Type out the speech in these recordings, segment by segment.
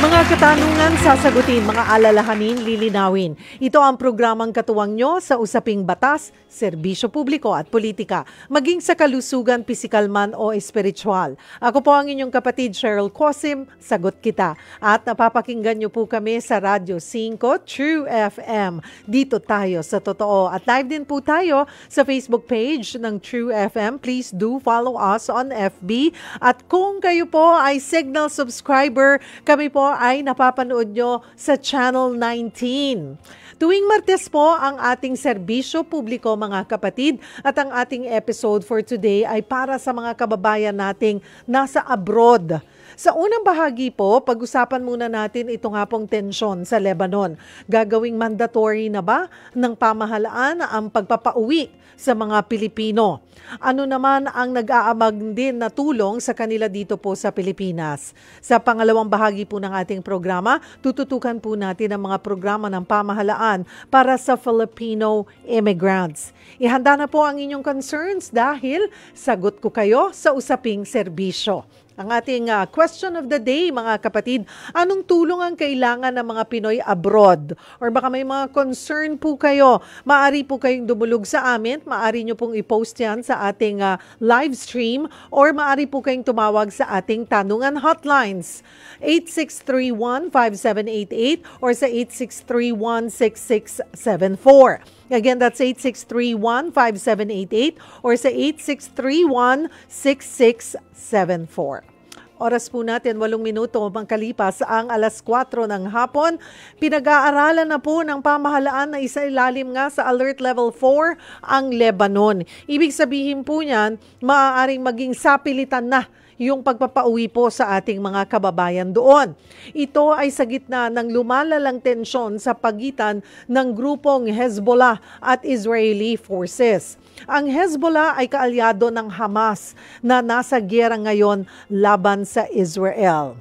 Mga katanungan sasagutin, mga alalahanin lilinawin. Ito ang programang katuwang nyo sa usaping batas, serbisyo publiko at politika, maging sa kalusugan, pisikal man o espiritual. Ako po ang inyong kapatid Cheryl Cosim, sagot kita. At napapakinggan nyo po kami sa Radyo 5 True FM. Dito tayo sa totoo. At live din po tayo sa Facebook page ng True FM. Please do follow us on FB. At kung kayo po ay Signal subscriber, kami po ay napapanood nyo sa Channel 19. Tuwing Martes po ang ating serbisyo publiko mga kapatid at ang ating episode for today ay para sa mga kababayan nating nasa abroad. Sa unang bahagi po, pag-usapan muna natin ito nga pong tensyon sa Lebanon. Gagawing mandatory na ba ng pamahalaan ang pagpapauwi sa mga Pilipino? Ano naman ang nag-aamag din na tulong sa kanila dito po sa Pilipinas? Sa pangalawang bahagi po ng ating programa, tututukan po natin ang mga programa ng pamahalaan para sa Filipino immigrants. Ihanda na po ang inyong concerns dahil sagot ko kayo sa usaping serbisyo. Ang ating question of the day, mga kapatid, anong tulong ang kailangan ng mga Pinoy abroad? Or baka may mga concern po kayo, maaari po kayong dumulog sa amin, maaari nyo pong i-post yan sa ating live stream, or maaari po kayong tumawag sa ating tanungan hotlines, 8631-5788 or sa 8631-6674. Again, that's 8631-5788 or sa 8631-6674. Oras po natin, 8 minuto pangkalipas ang alas 4 ng hapon. Pinag-aaralan na po ng pamahalaan na isailalim nga sa Alert Level 4 ang Lebanon. Ibig sabihin po niyan, maaaring maging sapilitan na yung pagpapauwi po sa ating mga kababayan doon. Ito ay sa gitna ng lumalalang tensyon sa pagitan ng grupong Hezbollah at Israeli forces. Ang Hezbollah ay kaalyado ng Hamas na nasa giyera ngayon laban sa Israel.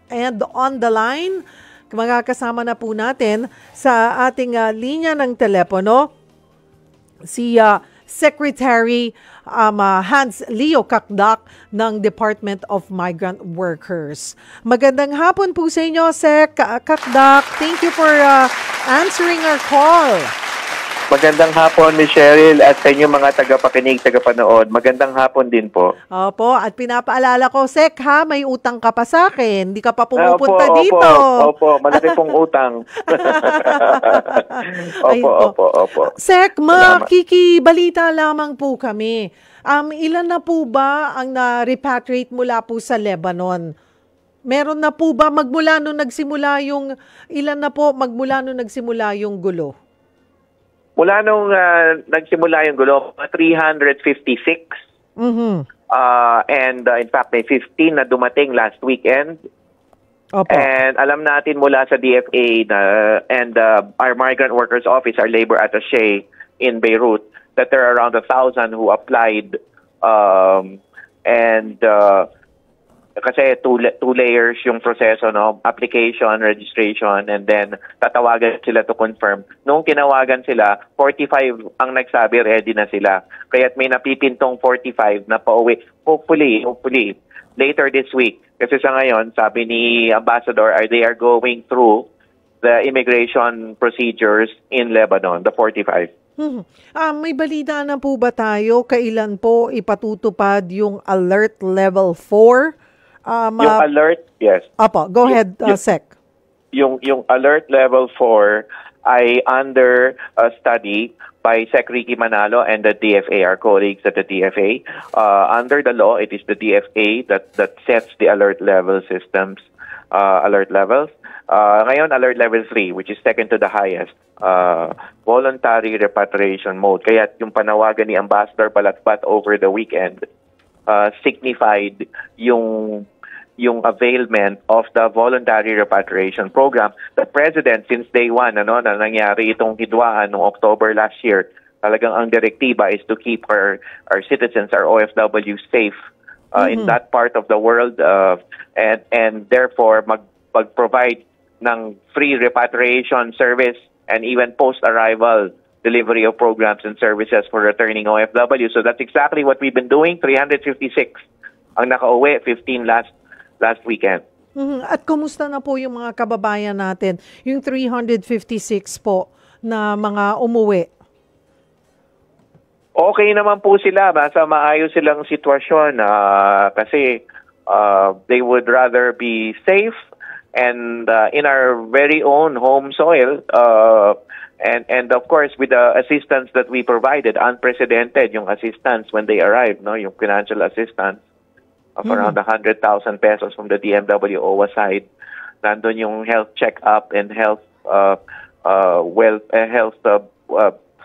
And on the line, makakasama na po natin sa ating linya ng telepono si Secretary Hans Leo Kakdak ng Department of Migrant Workers. Magandang hapon po sa inyo, Sec Kakdak. Thank you for answering our call. Magandang hapon, Ms. Cheryl, at sa inyo mga tagapakinig, tagapanood. Magandang hapon din po. Opo, at pinapaalala ko, Sec, ha, may utang ka pa sa akin. Hindi ka pa pumupunta dito. Opo, malaki pong utang. Opo. Sec, makikibalita lamang po kami. Ilan na po ba ang na-repatriate mula po sa Lebanon? Meron na po ba magmula nung nagsimula yung gulo? Mula nung nagsimula yung gulo, 356. Mm-hmm. And in fact, may 15 na dumating last weekend. Opo. And alam natin mula sa DFA and our Migrant Workers Office, our labor attaché in Beirut, that there are around 1,000 who applied. Kasi two layers yung proseso, no? Application, registration, and then tatawagan sila to confirm. Nung tinawagan sila, 45 ang nagsabi, ready na sila. Kaya't may napipintong 45 na pauwi. Hopefully, later this week. Kasi sa ngayon, sabi ni Ambassador, they are going through the immigration procedures in Lebanon, the 45. May balita na po ba tayo kailan po ipatutupad yung Alert Level 4? Yung alert, yes. Apo, go ahead, Sec. Yung Alert Level 4 ay under study by Sec Ricky Manalo and the DFA, our colleagues at the DFA. Under the law, it is the DFA that sets the alert level systems, alert levels. Ngayon, Alert Level 3, which is second to the highest, voluntary repatriation mode. Kaya yung panawagan ni Ambassador Balatbat over the weekend signified yung availment of the voluntary repatriation program. The President, since day one, na nangyari itong hidwaan noong October last year, talagang ang direktiba is to keep our citizens, our OFW safe in that part of the world, and therefore mag-provide ng free repatriation service and even post-arrival delivery of programs and services for returning OFW. So that's exactly what we've been doing. 356 ang nakauwi, 15 last weekend. At kumusta na po yung mga kababayan natin, yung 356 po na mga umuwi? Okay naman po sila, basta maayos silang sitwasyon kasi they would rather be safe and in our very own home soil and of course with the assistance that we provided, unprecedented yung assistance when they arrived, no, yung financial assistance of around 100,000 pesos from the DMW OWA side. Nandun yung health check-up and health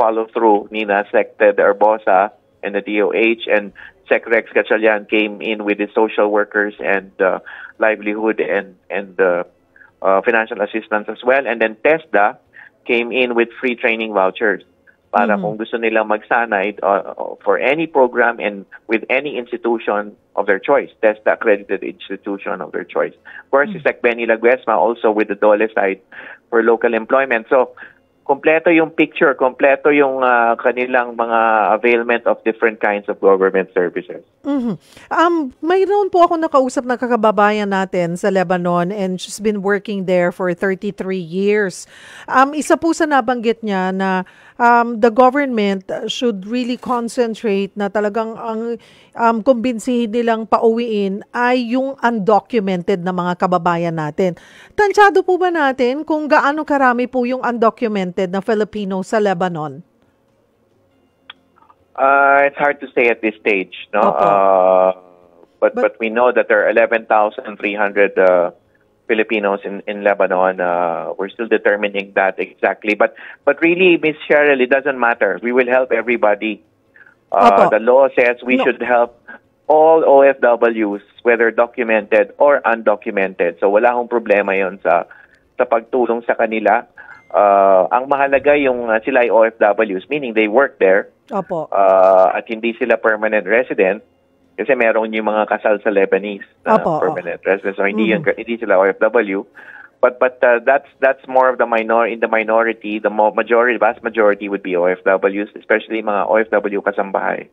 follow-through ni Sec Ted Arbosa and the DOH, and Sec Rex Gatchalian came in with the social workers and livelihood and financial assistance as well. And then TESDA came in with free training vouchers para kung gusto nilang magsanay for any program and with any institution of their choice, TESDA accredited institution of their choice. Of course, si Sec Benny Laguesma also with the DOLE side for local employment. So, kompleto yung picture, kompleto yung kanilang mga availment of different kinds of government services. Mayroon po ako nakausap na kakababayan natin sa Lebanon and she's been working there for 33 years. Isa po sa nabanggit niya na the government should really concentrate na talagang ang kumbinsihin nilang pauwiin ay yung undocumented na mga kababayan natin. Tansyado po ba natin kung gaano karami po yung undocumented na Filipino sa Lebanon? It's hard to say at this stage, no? But we know that there are 11,300 Filipinos in Lebanon. We're still determining that exactly. But really, Ms. Cheryl, it doesn't matter. We will help everybody. The law says we should help all OFWs, whether documented or undocumented. So wala akong problema yon sa pagtulong sa kanila. Ang mahalaga yung sila ay OFWs, meaning they work there. Opo. At hindi sila permanent resident kasi meron yung mga kasal sa Lebanese na permanent resident. So hindi sila OFW. But that's more of the minority. The vast majority would be OFWs, especially mga OFW kasambahay.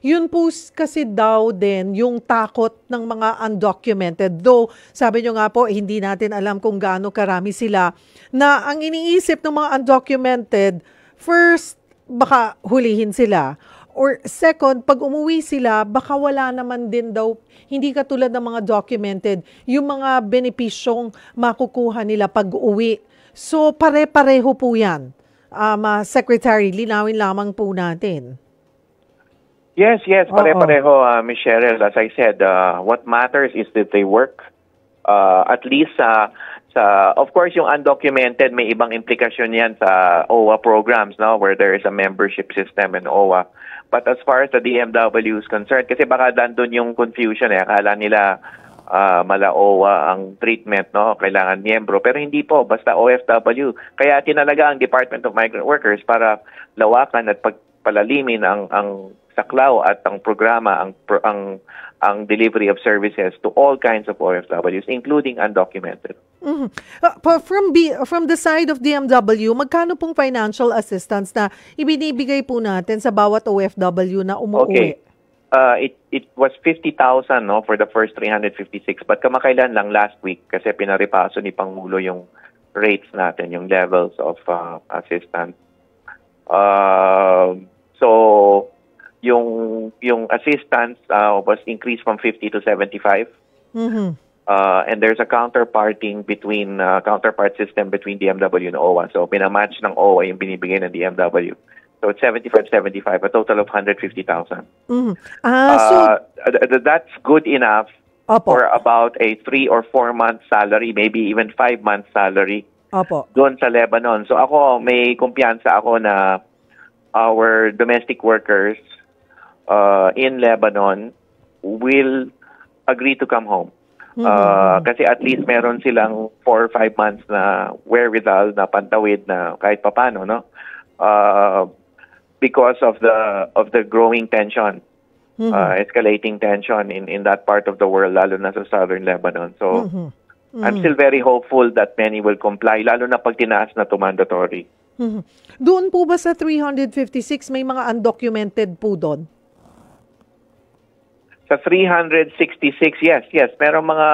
Yun po kasi daw din yung takot ng mga undocumented. Though, sabi nyo nga po, hindi natin alam kung gaano karami sila, na ang iniisip ng mga undocumented, first, baka hulihin sila. Or second, pag umuwi sila, baka wala naman din daw, hindi katulad ng mga documented, yung mga benepisyong makukuha nila pag uwi. So, pare-pareho po yan. Secretary, linawin lamang po natin. Yes, pare-pareho, Ms. Cheryl. As I said, what matters is that they work. At least of course, yung undocumented, may ibang implikasyon yan sa OWA programs, no, where there is a membership system in OWA. But as far as the DMW is concerned, kasi baka dandun yung confusion akala nila mala OWA ang treatment, no, kailangan miyembro. Pero hindi po, basta OFW. Kaya tinalaga ang Department of Migrant Workers para lawakan at pagpalalimin ang saklaw at ang programa, ang delivery of services to all kinds of OFWs, including undocumented. From the side of DMW, magkano pong financial assistance na ibinibigay po natin sa bawat OFW na umuwi? Okay. It was 50,000 no, for the first 356, but kamakailan lang last week kasi pinaripaso ni Pangulo yung rates natin, yung levels of assistance. So, yung assistance was increased from 50 to 75. And there's a counterpart system between DMW and OWA. So pinamatch ng OWA yung binibigay ng DMW. So it's 75, a total of 150,000. That's good enough for about a 3 or 4 month salary, maybe even 5 month salary doon sa Lebanon. So ako, may kumpiyansa ako na our domestic workers in Lebanon will agree to come home. Kasi at least meron silang 4 or 5 months na wherewithal na pantawid na kahit papano, no? Because of the growing tension, escalating tension in that part of the world, lalo na sa southern Lebanon. So I'm still very hopeful that many will comply, lalo na pag tinaas na to mandatory. Doon po ba sa 356 may mga undocumented po doon? Sa Sa 366, yes. Merong mga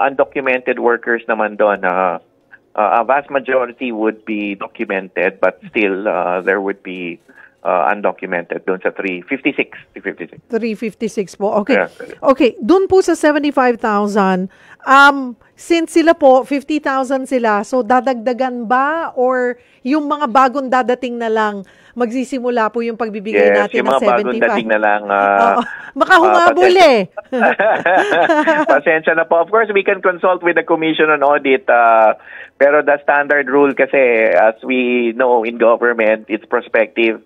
undocumented workers naman doon. A vast majority would be documented, but still there would be undocumented doon sa 356. 356 po. Okay. Yeah. Okay, doon po sa 75,000, since sila po 50,000 sila, so dadagdagan ba or yung mga bagong dadating na lang magsisimula po yung pagbibigay natin yung ng mga 75? bagong dating na lang. Oo. Baka humabol eh. Pasensya na po. Of course, we can consult with the Commission on Audit. Pero the standard rule kasi, as we know in government, it's prospective.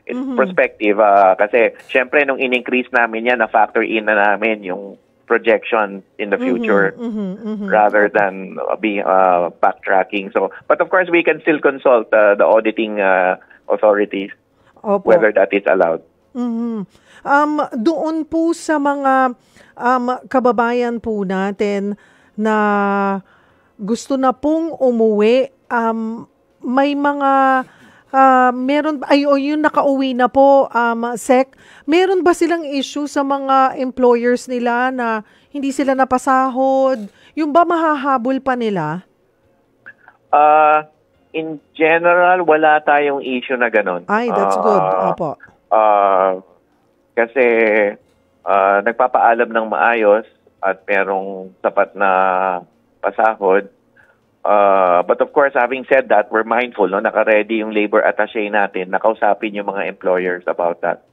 It's prospective. Kasi, syempre, nung in-increase namin yan, na-factor in na namin yung projection in the future rather than backtracking. So, but of course, we can still consult the auditing authorities. Opo. Whether that is allowed. Doon po sa mga kababayan po natin na gusto na pong umuwi, may mga yung nakauwi na po, Sec, meron ba silang issue sa mga employers nila na hindi sila napasahod? Yung ba mahahabol pa nila? In general, wala tayong issue na ganun. Ay, that's good. Opo. Kasi nagpapaalam ng maayos at merong sapat na pasahod. But of course, having said that, we're mindful, no? Naka-ready yung labor attaché natin, nakausapin yung mga employers about that.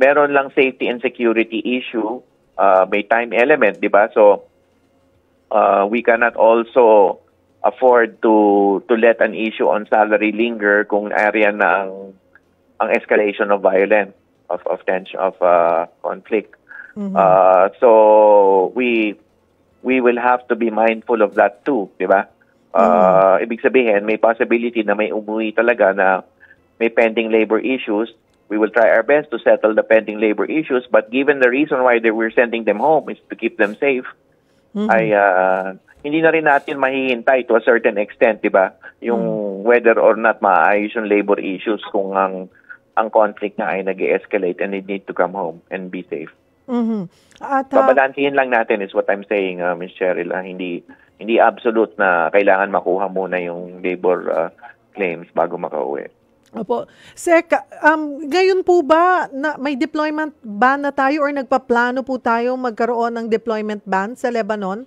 Meron lang safety and security issue. May time element, di ba? So, we cannot also afford to let an issue on salary linger kung area na ang escalation of violence, of tension, of conflict. So we will have to be mindful of that too, di ba? Ibig sabihin, may possibility na may umuwi talaga na may pending labor issues. We will try our best to settle the pending labor issues, but given the reason why we're sending them home is to keep them safe, hindi na rin natin mahihintay to a certain extent, di ba? Yung whether or not maayos yung labor issues kung ang conflict na ay nag-escalate and they need to come home and be safe. At babalansihin lang natin is what I'm saying, Ms. Cheryl. Hindi absolute na kailangan makuha muna yung labor claims bago makauwi. Opo. Sec, ngayon po ba na may deployment ban na tayo or nagpaplano po tayo magkaroon ng deployment ban sa Lebanon?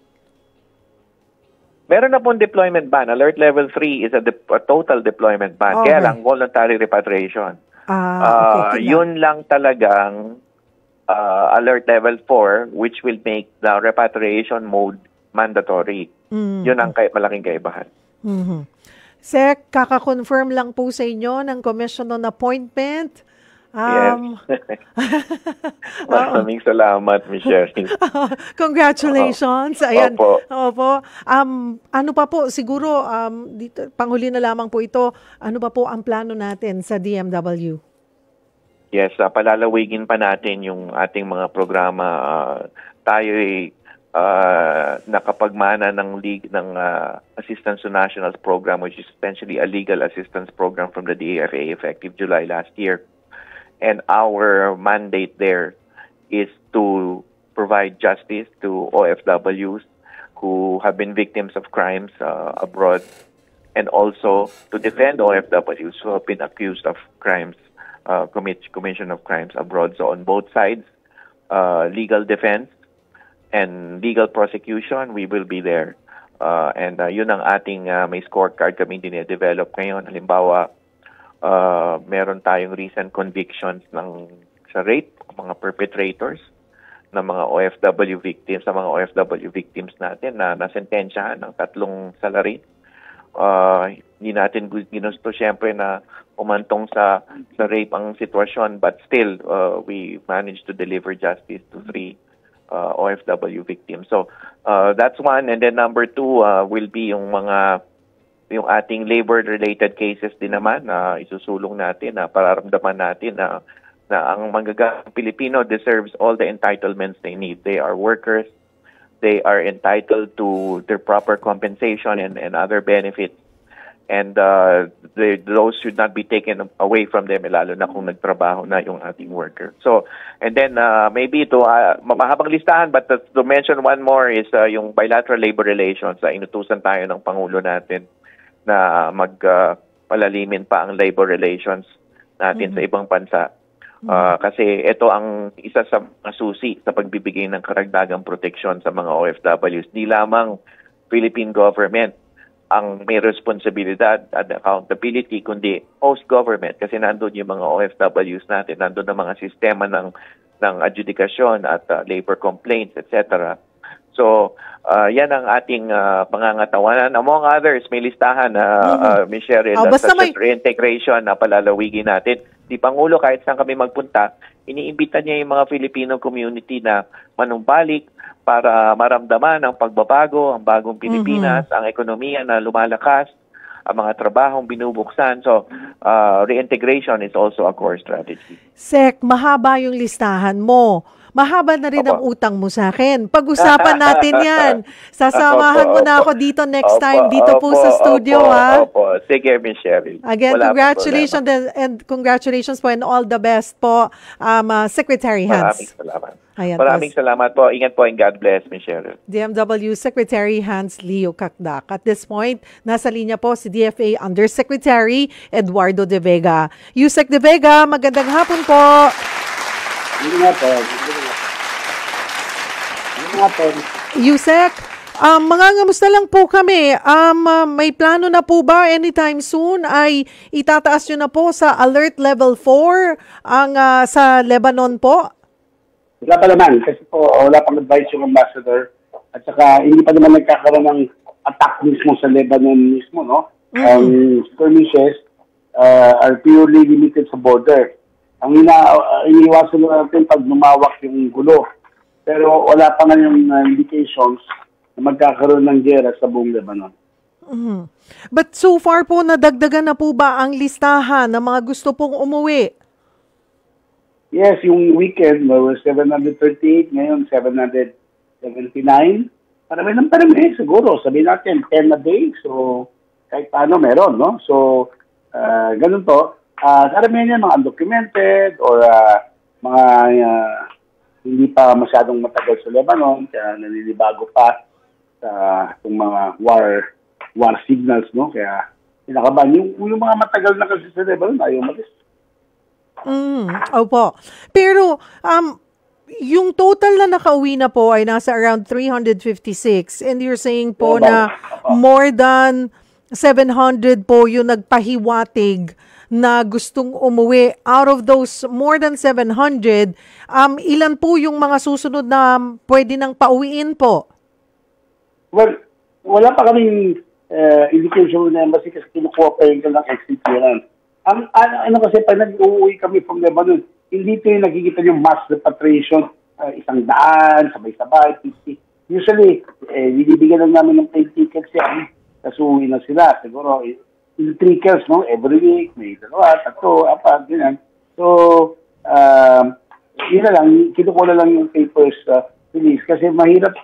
Meron na pong deployment ban. Alert level 3 is a total deployment ban. Okay. Kaya lang, voluntary repatriation. Okay. Yun lang talagang alert level 4, which will make the repatriation mode mandatory. Yun ang malaking kaibahan. Sec, kaka-confirm lang po sa inyo ng commission on appointment. Yes. Maraming salamat, Michelle. Congratulations. Ayan. Opo. Ano pa po, siguro, dito, panghuli na lamang po ito, ano pa po ang plano natin sa DMW? Yes, palalawigin pa natin yung ating mga programa. Tayo'y nakapagmana ng Assistance to Nationals program, which is essentially a legal assistance program from the DFA effective July last year. And our mandate there is to provide justice to OFWs who have been victims of crimes abroad, and also to defend OFWs who have been accused of crimes, commission of crimes abroad. So on both sides, legal defense and legal prosecution, we will be there. And yun ang ating may scorecard kami dine-develop ngayon. Halimbawa, meron tayong recent convictions sa rape ng mga perpetrators ng mga OFW victims, sa mga OFW victims natin na nasentensyahan ng 3 salarin. Hindi natin ginusto syempre na umantong sa rape ang sitwasyon, but still we managed to deliver justice to 3 OFW victims. So that's one, and then number 2 will be yung ating labor-related cases din naman na isusulong natin, na pararamdaman natin na ang manggagawa Pilipino deserves all the entitlements they need. They are workers. They are entitled to their proper compensation and other benefits. and those should not be taken away from them, lalo na kung nagtrabaho na yung ating worker. So, and then maybe ito, mahabang listahan, but to mention one more is yung bilateral labor relations. Inutusan tayo ng Pangulo natin na palalimin pa ang labor relations natin sa ibang bansa. Kasi ito ang isa sa mga susi sa pagbibigay ng karagdagang proteksyon sa mga OFWs. Di lamang Philippine government ang may responsibilidad at accountability, kundi host government, kasi nandun yung mga OFWs natin, nandun ang mga sistema ng adjudikasyon at labor complaints, etc. So, yan ang ating pangangatawanan. Among others, may listahan na Ms. Cheryl, such as reintegration na palalawigin natin. Di Pangulo, kahit saan kami magpunta, iniimbita niya yung mga Filipino community na manumbalik para maramdaman ang pagbabago, ang bagong Pilipinas, ang ekonomiya na lumalakas, ang mga trabahong binubuksan. So, reintegration is also a core strategy. Sek, mahaba yung listahan mo. Mahaba na rin ang utang mo sa akin. Pag-usapan natin yan. Sasamahan mo na ako dito next time, dito po sa studio, ha? Opo. Sige, Ms. Cheryl. Again, congratulations and congratulations po and all the best po, Secretary Hans. Maraming salamat. Ayan, maraming salamat po. Ingat po and God bless, Ms. Cheryl. DMW Secretary Hans Leo Cacdac. At this point, nasa linya po si DFA Undersecretary Eduardo De Vega. Yusek De Vega, magandang hapon po. Yusek, mangangamusta lang po kami. May plano na po ba anytime soon ay itataas nyo na po sa Alert Level 4 ang sa Lebanon po? Wala pa naman kasi po wala pang advice yung ambassador at saka hindi pa naman nagkakaroon ng attack mismo sa Lebanon mismo, no? Skirmishes are purely limited sa border. Ang iniwasan natin pag lumawak yung gulo. Pero wala pa nga yung indications na magkakaroon ng gera sa buong Lebanon. But so far po, nadagdagan na po ba ang listahan ng mga gusto pong umuwi? Yes, yung weekend, there were 738, ngayon 779. Parami siguro. Sabihin natin, 10 a day. So, kahit paano meron, no? So, ganun to. Karamihan yan mga undocumented or mga hindi pa masyadong matagal sa Lebanon, kaya naninibago pa sa itong mga war signals, no? Kaya pinakaban. Yung mga matagal na kasi sa Lebanon, ayaw malis. Opo. Pero, yung total na nakauwi na po ay nasa around 356 and you're saying po na more than 700 po yung nagpahiwatig na gustong umuwi. Out of those more than 700, ilan po yung mga susunod na pwede nang pauwiin po? Well, wala pa kaming indication na embassy kasi kinukuha pa yung ng exit clearance. Kasi pag nag-uwi kami from Lebanon, hindi ito yung nakikita yung mass repatriation, 100, sabay-sabay, 50. Usually, binibigyan lang namin ng plane tickets yan, kasi uwi na sila. Siguro, in trickles, no? Every week, may 2, 3, 4, ganyan. So, yun na lang, kinukuha lang yung papers release. Kasi mahirap,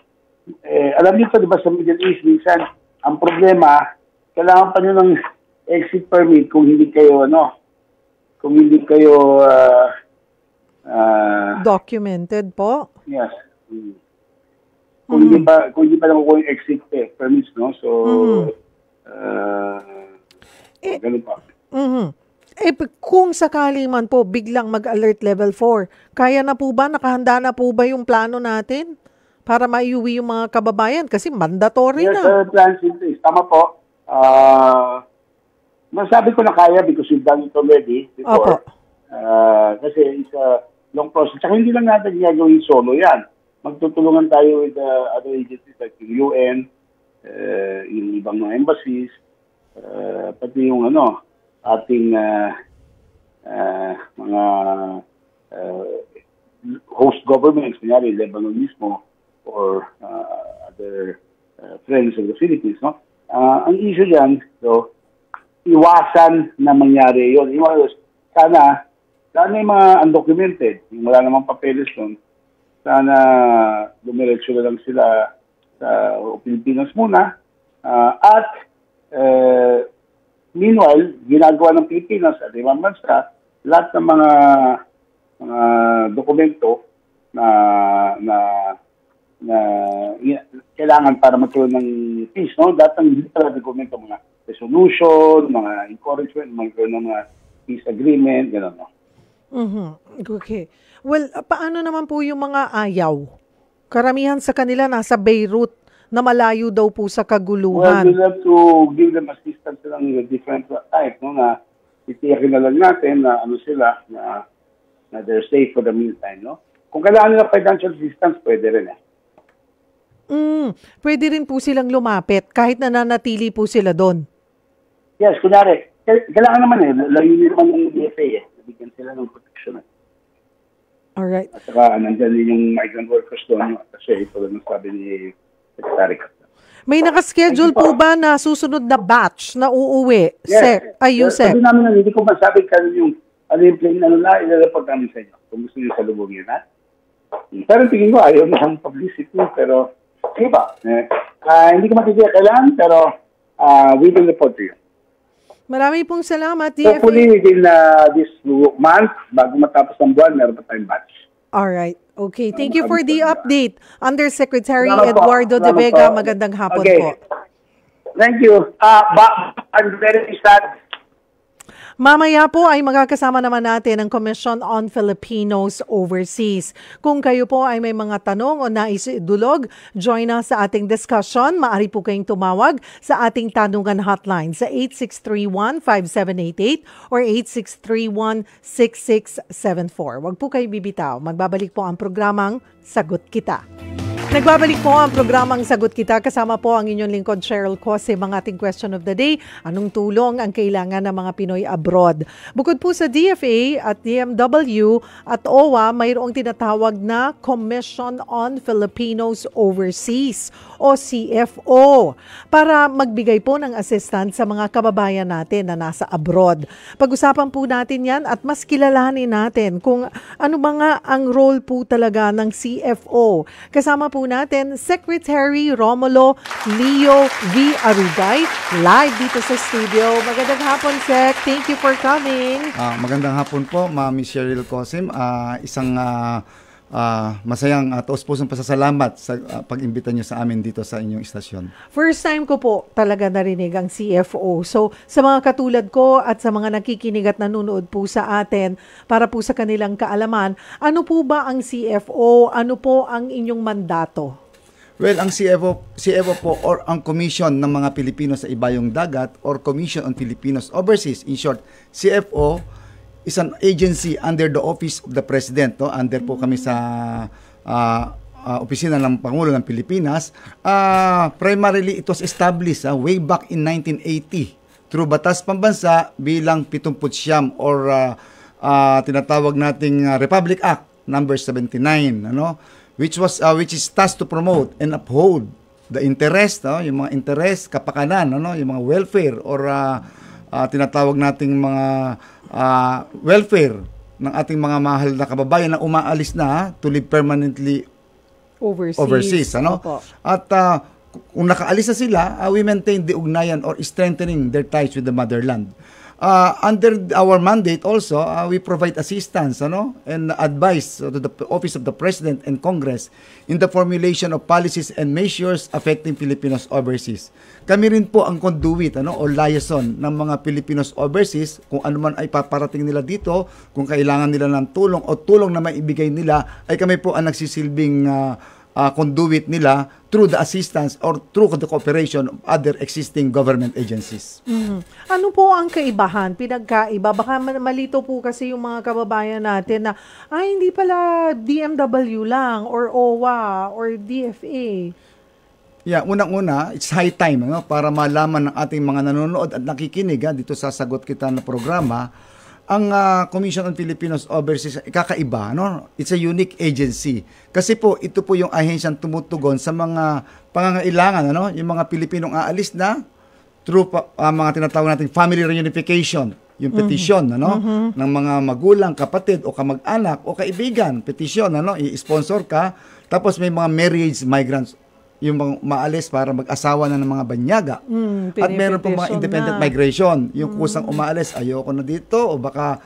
alam niyo pa, di ba, sa Middle East, minsan, ang problema, kailangan pa nyo ng exit permit kung hindi kayo, documented po? Yes. Kung hindi pa nakukuha yung exit permits, no? So, ganun pa. Kung sakali man po biglang mag-alert level 4, kaya na po ba, nakahanda na po ba yung plano natin para maiuwi yung mga kababayan? Kasi mandatory na. Yes, plans in place. Tama po. Masabi ko na kaya because we've done it already before. Kasi it's a long process. Tsaka hindi lang natin gagawin solo yan. Magtutulungan tayo with other agencies like yung UN, yung ibang mga embassies, pati yung ating mga host governments, kunyari Lebanon mismo, or other friends of the Philippines. No? Ang issue dyan, so, iwasan na mangyari yun. Sana yung mga undocumented, yung wala namang papeles nun, sana dumiretso na lang sila sa Pilipinas muna. At Meanwhile, ginagawa ng Pilipinas at ibang bansa, lahat ng mga dokumento na kailangan para magkaroon ng peace, no? Lahat ng literal dokumento, mga resolution, mga encouragement, mga peace agreement, gano'n, no? Okay. Well, paano naman po yung mga ayaw? Karamihan sa kanila nasa Beirut na malayo daw po sa Well, kaguluhan. we'll have to give them assistance ng different type, no? Na itiyakin na lang natin na sila, na they're safe for the meantime, no? Kung kailangan nila financial assistance, pwede rin, eh. Pwede rin po silang lumapit kahit nananatili po sila doon. Yes, kunyari, kailangan naman layunin naman ng DFA, nabigyan sila ng protection. Alright. At saka nandyan din yung migrant workers doon, kasi ito lang sabi ni Secretary Castro. May nakaschedule po ba na susunod na batch na uuwi? Yes. Yusek. Sabi namin hindi ko masabi yung plane na ilalapag namin sa inyo. Kung gusto nyo salubogin, ha? Pero tingin ko, ayaw na ang publicity, pero iba. Hindi ko matitiyak kailangan, pero we will report to you. Marami pong salamat, DFA. Hopefully, within this month, bago matapos ng buwan, meron pa tayong batch. Alright. Okay. Thank you for the update. Undersecretary Salamat po. Eduardo De Salamat Vega, po. magandang hapon Okay. po. Thank you. I'm very sad. Mamaya po ay magkakasama naman natin ang Commission on Filipinos Overseas. Kung kayo po ay may mga tanong o nais idulog, join us sa ating discussion. Maaari po kayong tumawag sa ating tanungan hotline sa 8631-5788 or 8631-6674. Huwag po kayo bibitaw. Magbabalik po ang programang Sagot Kita. Nagbabalik po ang programang Sagot Kita. Kasama po ang inyong lingkod Cheryl Cose. Mga ating question of the day, anong tulong ang kailangan ng mga Pinoy abroad? Bukod po sa DFA at DMW at OWA, mayroong tinatawag na Commission on Filipinos Overseas o CFO para magbigay po ng assistance sa mga kababayan natin na nasa abroad. Pag-usapan po natin yan at mas kilalanin natin kung ano mga ang role po talaga ng CFO. Kasama po natin Secretary Romulo Leo V. Arugay live dito sa studio. Magandang hapon, Sec. Thank you for coming. Magandang hapon po, Ma'am Cheryl Cosim. Isang masayang taus-pusong pasasalamat sa pag-imbita niyo sa amin dito sa inyong istasyon. First time ko po talaga narinig ang CFO. So, sa mga katulad ko at sa mga nakikinig at nanonood po sa atin, para po sa kanilang kaalaman, ano po ba ang CFO? Ano po ang inyong mandato? Well, ang CFO po or ang Commission ng mga Pilipino sa Ibayong Dagat or Commission on Filipinos Overseas, in short, CFO is an agency under the Office of the President. No? Under po kami sa opisina ng Pangulo ng Pilipinas. Primarily, it was established way back in 1980 through Batas Pambansa bilang 79 or tinatawag nating Republic Act number 79, ano? which is tasked to promote and uphold the interest, yung mga interest, kapakanan, yung mga welfare or tinatawag nating mga welfare ng ating mga mahal na kababayan na umaalis na to live permanently overseas, ano? Opo. At kung nakaalis na sila, we maintain the ugnayan or strengthening their ties with the motherland. Under our mandate also, we provide assistance and advice to the Office of the President and Congress in the formulation of policies and measures affecting Filipinos overseas. Kami rin po ang conduit o liaison ng mga Filipinos overseas kung ano man ay paparating nila dito, kung kailangan nila ng tulong o tulong na maibigay nila, ay kami po ang nagsisilbing conduit nila through the assistance or through the cooperation of other existing government agencies. Ano po ang kaibahan, pinagkaiba? Baka malito po kasi yung mga kababayan natin na, hindi pala DMW lang or OWA or DFA. Yeah, unang-una, it's high time para malaman ng ating mga nanonood at nakikinig dito sa Sagot Kita na programa. Ang Commission on Filipinos Overseas, kakaiba, It's a unique agency. Kasi po, ito po yung ahensyang tumutugon sa mga pangangailangan, Yung mga Pilipinong aalis na through mga tinatawag nating family reunification, yung petisyon, ng mga magulang, kapatid, o kamag-anak, o kaibigan, petisyon, i-sponsor ka. Tapos may mga marriage migrants yung mga maalis para mag-asawa na ng mga banyaga. At meron po mga independent migration. Yung kusang umaalis, ayoko na dito, o baka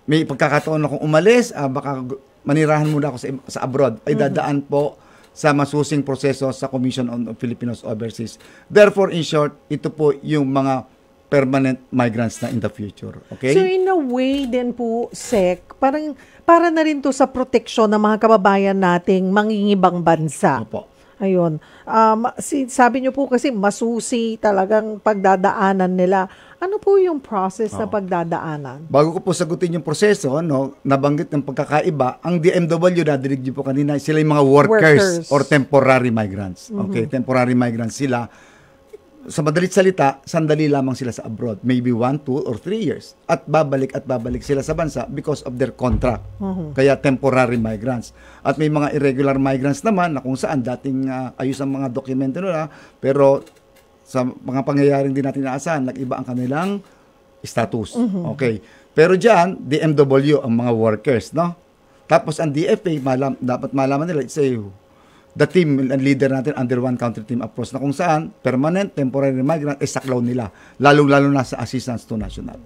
may pagkakataon akong umalis, baka manirahan muna ako sa abroad, ay dadaan po sa masusing proseso sa Commission on Filipinos Overseas. Therefore, in short, ito po yung mga permanent migrants na in the future. Okay? So in a way din po, Sec, parang para na rin to sa proteksyon ng mga kababayan nating mangingibang bansa. Opo. Ayun. Sabi niyo po kasi masusi talagang pagdadaanan nila. Ano po yung process na pagdadaanan? Bago ko po sagutin yung proseso, nabanggit ng pagkakaiba, ang DMW, nadinig niyo po kanina, sila yung mga workers. Or temporary migrants. Okay, temporary migrants sila. Sa madalit salita, sandali lamang sila sa abroad. Maybe 1, 2, or 3 years. At babalik sila sa bansa because of their contract. Kaya temporary migrants. At may mga irregular migrants naman na kung saan dating ayos ang mga dokumento nila, pero sa mga pangyayaring di natin inaasahan, nag-iba ang kanilang status. Okay. Pero diyan, DMW ang mga workers, no? Tapos ang DFA, dapat malaman nila, the team and leader natin under one country team approach na kung saan permanent, temporary migrant ay saklaw nila. Lalo-lalo na sa assistance to national.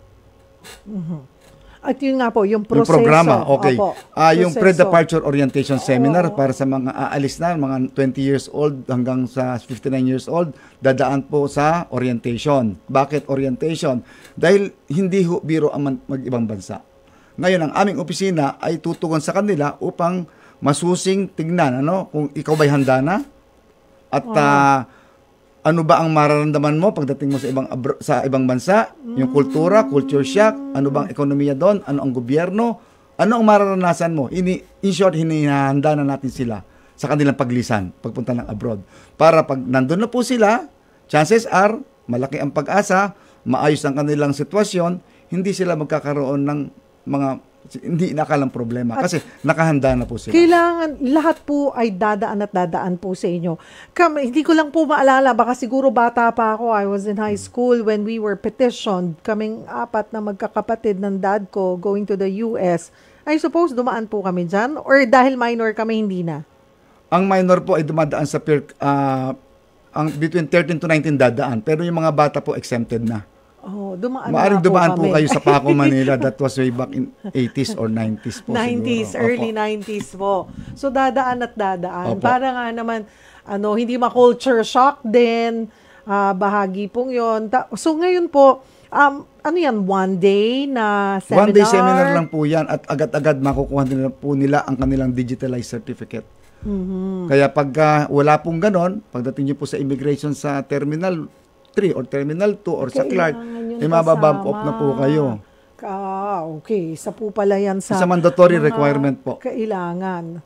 At yun nga po, yung proseso. Yung programa, okay. Opo, yung pre-departure orientation seminar para sa mga aalis na, mga 20 years old hanggang sa 59 years old, dadaan po sa orientation. Bakit orientation? Dahil hindi biro ang mag-ibang bansa. Ngayon, ang aming opisina ay tutugon sa kanila upang masusing tignan, kung ikaw ba'y handa na? At ano ba ang mararamdaman mo pagdating mo sa ibang bansa? Yung kultura, culture shock, ano bang ekonomiya doon? Ano ang gobyerno? Ano ang mararanasan mo? In short, hinihanda na natin sila sa kanilang paglisan, pagpunta ng abroad. Para pag nandun na po sila, chances are, malaki ang pag-asa, maayos ang kanilang sitwasyon, hindi sila magkakaroon ng mga hindi nakalang problema kasi nakahanda na po sila. Kailangan, lahat po ay dadaan po sa inyo. Hindi ko lang po maalala, baka siguro bata pa ako, I was in high school when we were petitioned, kaming 4 na magkakapatid ng dad ko going to the US. I suppose dumaan po kami dyan? Or dahil minor kami, hindi na? Ang minor po ay dumadaan sa between 13 to 19 dadaan, pero yung mga bata po exempted na. Dumaan po kayo sa Paco, Manila. That was way back in 80s or 90s po. 90s, siguro. Early 90s po. So dadaan at dadaan. Opo. Para nga naman, hindi ma-culture shock din. Bahagi pong yun. So ngayon po, ano yan, one day na seminar? One day seminar lang po yan at agad-agad makukuha nila ang kanilang digitalized certificate. Kaya pagka wala pong ganon, pagdating nyo po sa immigration sa Terminal 3 or Terminal 2 or sa Clark, mababump up na po kayo. Okay. Isa po pala yan sa mandatory requirement po. Kailangan.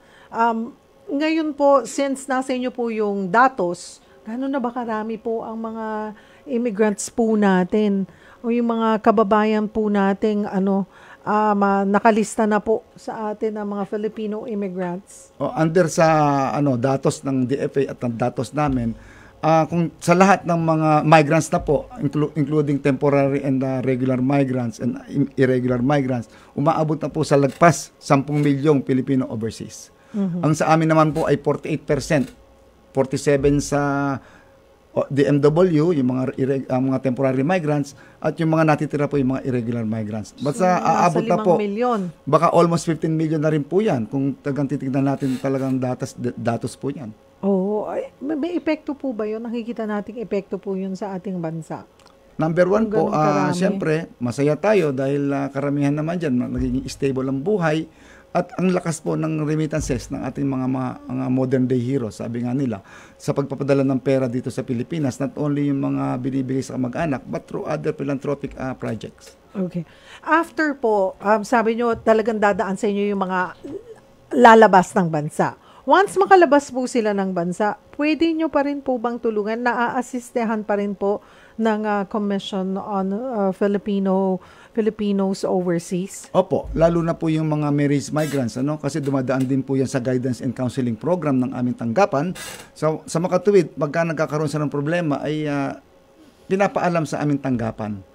Ngayon po, since nasa inyo po yung datos, gano'n na ba karami po ang mga immigrants po natin o yung mga kababayan po nating nakalista na po sa atin ang mga Filipino immigrants? Under sa datos ng DFA at ng datos namin, kung sa lahat ng mga migrants na po, including temporary and regular migrants and irregular migrants, umaabot na po sa lagpas 10 milyong Pilipino overseas. Ang sa amin naman po ay 48%, 47% sa DMW, yung mga temporary migrants, at yung mga natitira po yung mga irregular migrants. Basta aabot na po, baka almost 15 million na rin po yan kung titignan natin talagang datos po yan. May epekto po ba yun? Nakikita nating epekto po yun sa ating bansa. Number 1 po, siyempre, masaya tayo dahil karamihan naman dyan, nagiging stable ang buhay at ang lakas po ng remittances ng ating mga modern day heroes, sabi nga nila, sa pagpapadala ng pera dito sa Pilipinas, not only yung mga binibigay sa kamag-anak, but through other philanthropic projects. Okay. After po, sabi nyo, talagang dadaan sa inyo yung mga lalabas ng bansa. Once makalabas po sila ng bansa, pwede nyo pa rin po bang tulungan, naaasistehan pa rin po ng Commission on Filipinos Overseas? Opo, lalo na po yung mga marriage migrants, kasi dumadaan din po yan sa guidance and counseling program ng aming tanggapan. So, sa makatuwid, pagka nagkakaroon sa ng problema, ay pinapaalam sa aming tanggapan.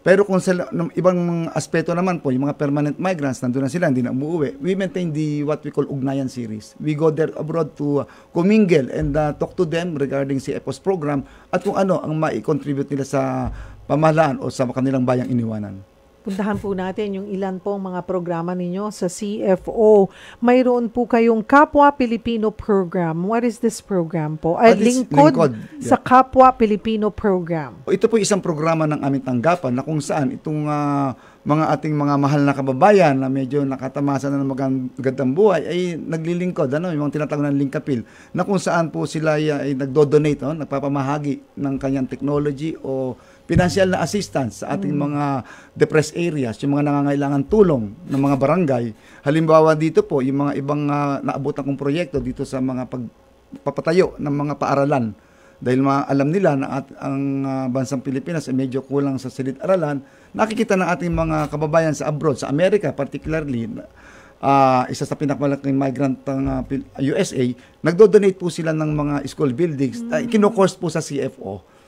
Pero kung sa ibang mga aspeto naman po, yung mga permanent migrants, nandun na sila, hindi na umuwi, we maintain what we call Ugnayan series. We go there abroad to commingle and talk to them regarding CFO's program at kung ano ang mai-contribute nila sa pamahalaan o sa kanilang bayang iniwanan. Puntahan po natin yung ilan pong mga programa ninyo sa CFO. Mayroon po kayong Kapwa Pilipino Program. What is this program po? Ay, lingkod sa Kapwa Pilipino Program. Ito po isang programa ng aming tanggapan na kung saan itong mga ating mga mahal na kababayan na medyo nakatamasa na ng magandang buhay ay naglilingkod, yung mga tinatawag ng Linkapil, na kung saan po sila ay nagdo-donate, nagpapamahagi ng kanyang technology o financial na assistance sa ating mga depressed areas, yung mga nangangailangan tulong ng mga barangay. Halimbawa dito po, yung mga ibang naabutan kong proyekto dito sa mga pagpapatayo ng mga paaralan. Dahil alam nila na ang bansang Pilipinas ay medyo kulang sa silid-aralan, nakikita ng ating mga kababayan sa abroad, sa Amerika particularly, isa sa pinakamalaking migrant ng USA, nagdo-donate po sila ng mga school buildings, kino-course po sa CFO.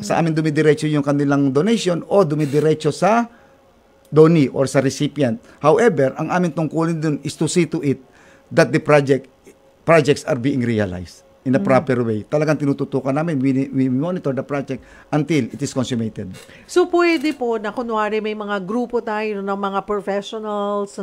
Sa amin dumidiretso yung kanilang donation o dumidiretso sa donee or sa recipient. However, ang aming tungkulin dun is to see to it that the projects are being realized in a proper way. Talagang tinututukan namin, we monitor the project until it is consummated. So pwede po na kunwari may mga grupo tayo ng mga professionals,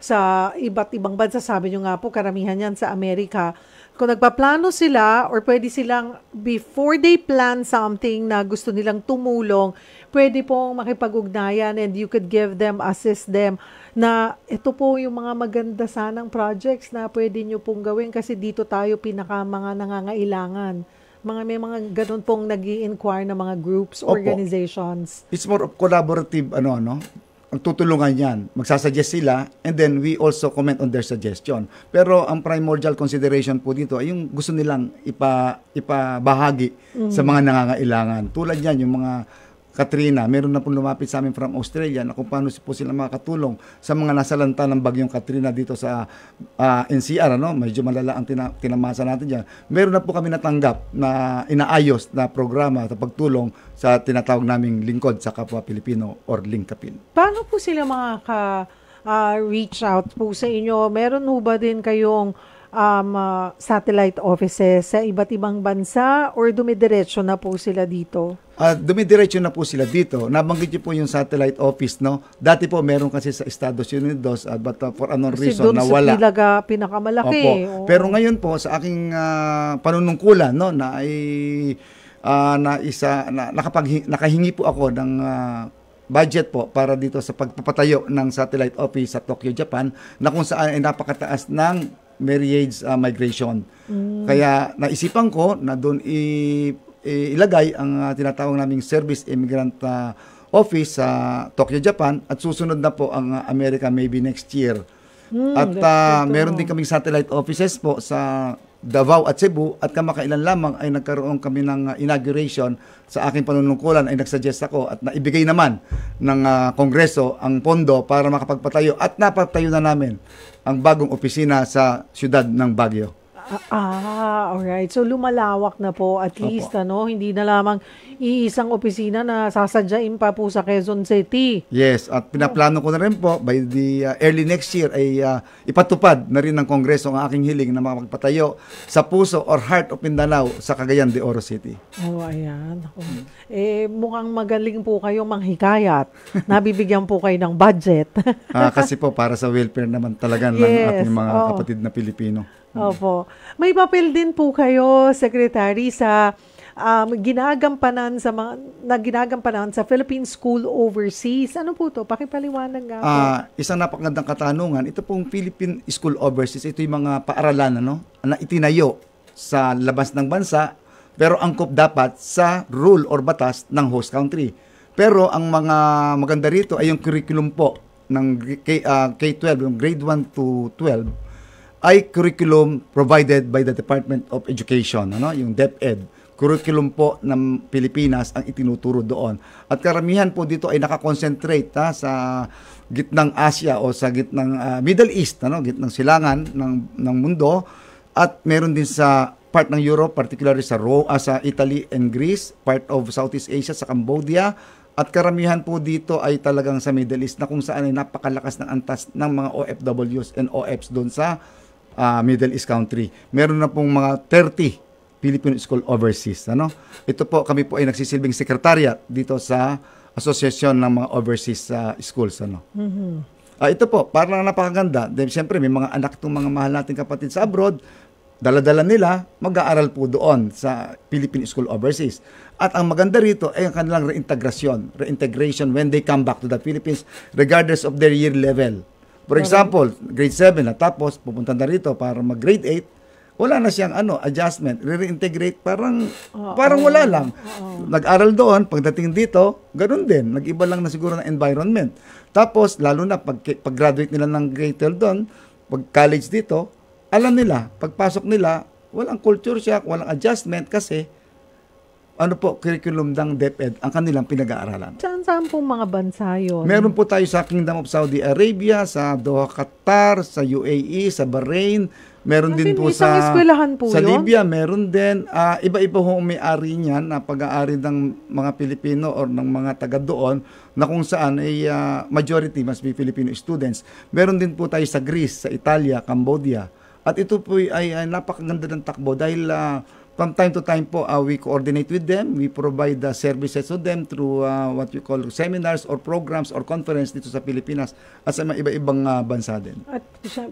sa iba't ibang bansa, sabi nyo nga po, karamihan yan sa Amerika. Kung nagpaplano sila or pwede silang, before they plan something na gusto nilang tumulong, pwede pong makipag-ugnayan and you could give them, assist them, na ito po yung mga maganda sanang projects na pwede nyo pong gawin kasi dito tayo mga nangangailangan. May mga ganun pong nag-i-inquire na mga groups, organizations. It's more of collaborative, ang tutulungan yan. Magsasuggest sila and then we also comment on their suggestion. Pero ang primordial consideration po dito ay yung gusto nilang ipabahagi sa mga nangangailangan. Tulad yan, yung mga Katrina, meron na po lumapit sa amin from Australia na kung paano po sila makakatulong sa mga nasalanta ng bagyong Katrina dito sa NCR, medyo malala ang tinamasa natin dyan. Meron na po kami natanggap na inaayos na programa sa pagtulong sa tinatawag naming lingkod sa kapwa Pilipino or Linkapil. Paano po sila reach out po sa inyo? Meron ho ba din kayong satellite offices sa iba't ibang bansa or dumidiretso na po sila dito? Dumidiretso na po sila dito. Nabanggit niyo po yung satellite office, Dati po meron kasi sa Estados Unidos, but for unknown reason nawala. Kasi doon sa pinakamalaki. Opo. Pero ngayon po sa aking panunungkulan, nakahingi po ako ng budget po para dito sa pagpapatayo ng satellite office sa Tokyo, Japan, na kung saan ay napakataas ng marriage migration. Kaya naisipan ko na doon ilagay ang tinatawag naming Service Immigrant Office sa Tokyo, Japan at susunod na po ang America maybe next year. At meron din kaming satellite offices po sa Davao at Cebu at kamakailan lamang ay nagkaroon kami ng inauguration sa aking panunungkulan ay nagsuggest ako at naibigay naman ng Kongreso ang pondo para makapagpatayo at napatayo na namin ang bagong opisina sa siyudad ng Baguio. Alright. So lumalawak na po at least, hindi na lamang iisang opisina na sasadyain pa po sa Quezon City. Yes, at pinaplano ko na rin po by the early next year ay ipatupad na rin ng Kongreso ang aking hiling na makapagpatayo sa puso or heart of Mindanao sa Cagayan de Oro City. Ayan. Mukhang magaling po kayong manghikayat. Nabibigyan po kayo ng budget. Kasi po para sa welfare naman talaga ng ating mga kapatid na Pilipino. Opo. May papel din po kayo, Secretary, sa ginagampanan sa Philippine School Overseas. Ano po to? Pakipaliwanag nga po. Isang napakagandang katanungan. Ito pong Philippine School Overseas, ito yung mga paaralan na itinayo sa labas ng bansa, pero angkop dapat sa rule or batas ng host country. Pero ang mga maganda rito ay yung curriculum po ng K-12, yung grade 1 to 12, ay curriculum provided by the Department of Education, yung DepEd. Curriculum po ng Pilipinas ang itinuturo doon. At karamihan po dito ay nakakonsentrate sa gitnang Asia o sa gitnang Middle East, gitnang silangan ng mundo. At meron din sa part ng Europe, particularly sa Italy and Greece, part of Southeast Asia, sa Cambodia, At karamihan po dito ay talagang sa Middle East na kung saan ay napakalakas ng antas ng mga OFWs and OFs doon sa Middle East country. Meron na pong mga 30 Philippine School Overseas. Ano? Ito po, kami po ay nagsisilbing secretariat dito sa Association ng mga Overseas Schools. Ano? Ito po, parang napakaganda. Then, siyempre, may mga anak itong mga mahal nating kapatid sa abroad. Dala-dala nila, mag-aaral po doon sa Philippine School Overseas. At ang maganda rito ay ang kanilang reintegration when they come back to the Philippines regardless of their year level. For example, grade 7 na tapos pupunta na rito para mag-grade 8, wala na siyang adjustment, reintegrate parang wala lang. Nag-aral doon, pagdating dito, ganoon din, nag-iba lang na siguro ng environment. Tapos lalo na pag-graduate nila ng grade 12 doon, pag-college dito, alam nila, pagpasok nila, walang culture shock, walang adjustment kasi curriculum ng DepEd ang kanilang pinag-aaralan. Saan pong mga bansa yun? Meron po tayo sa Kingdom of Saudi Arabia, sa Doha, Qatar, sa UAE, sa Bahrain, meron din po sa Libya, meron din. Iba-iba ho may-ari niyan na pag-aari ng mga Pilipino or ng mga taga doon na kung saan ay majority must be Filipino students. Meron din po tayo sa Greece, sa Italia, Cambodia. At ito po ay napakaganda ng takbo dahil from time to time po, we coordinate with them. We provide the services to them through what we call seminars or programs or conference dito sa Pilipinas at sa mga iba-ibang bansa din. At